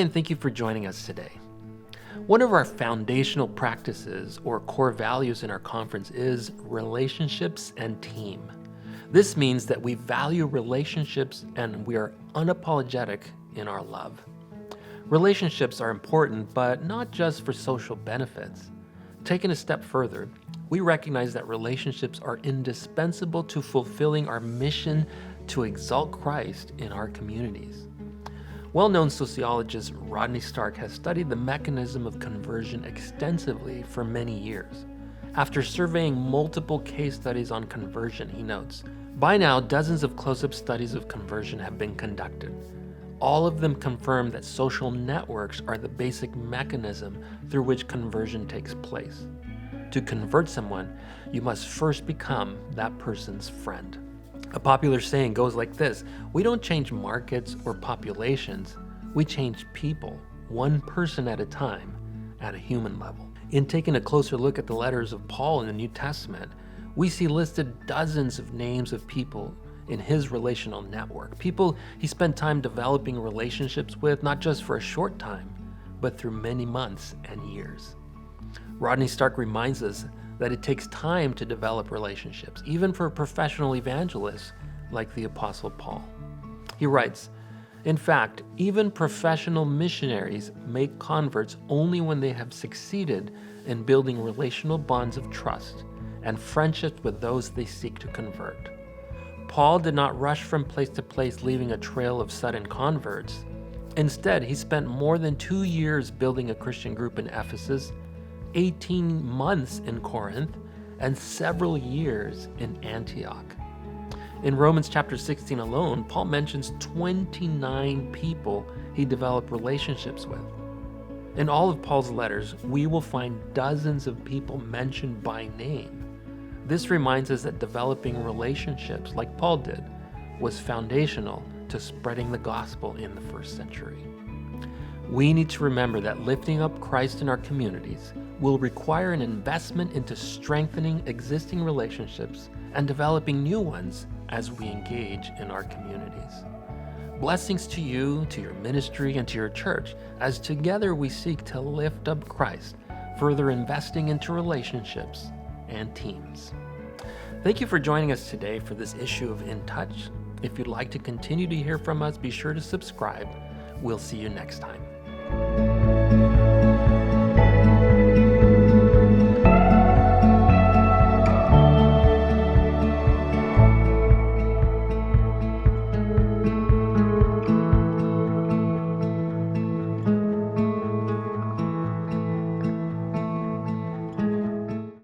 and thank you for joining us today. One of our foundational practices or core values in our conference is relationships and team. This means that we value relationships and we are unapologetic in our love. Relationships are important, but not just for social benefits. Taking a step further, we recognize that relationships are indispensable to fulfilling our mission to exalt Christ in our communities. Well-known sociologist Rodney Stark has studied the mechanism of conversion extensively for many years. After surveying multiple case studies on conversion, he notes, "By now, dozens of close-up studies of conversion have been conducted. All of them confirm that social networks are the basic mechanism through which conversion takes place. To convert someone, you must first become that person's friend." A popular saying goes like this: we don't change markets or populations, we change people, one person at a time, at a human level. In taking a closer look at the letters of Paul in the New Testament, we see listed dozens of names of people in his relational network, people he spent time developing relationships with, not just for a short time, but through many months and years. Rodney Stark reminds us that it takes time to develop relationships, even for professional evangelists like the Apostle Paul. He writes, "In fact, even professional missionaries make converts only when they have succeeded in building relational bonds of trust and friendships with those they seek to convert." Paul did not rush from place to place leaving a trail of sudden converts. Instead, he spent more than 2 years building a Christian group in Ephesus, 18 months in Corinth, and several years in Antioch. In Romans chapter 16 alone, Paul mentions 29 people he developed relationships with. In all of Paul's letters, we will find dozens of people mentioned by name. This reminds us that developing relationships, like Paul did, was foundational to spreading the gospel in the first century. We need to remember that lifting up Christ in our communities will require an investment into strengthening existing relationships and developing new ones as we engage in our communities. Blessings to you, to your ministry, and to your church, as together we seek to lift up Christ, further investing into relationships and teams. Thank you for joining us today for this issue of In Touch. If you'd like to continue to hear from us, be sure to subscribe. We'll see you next time.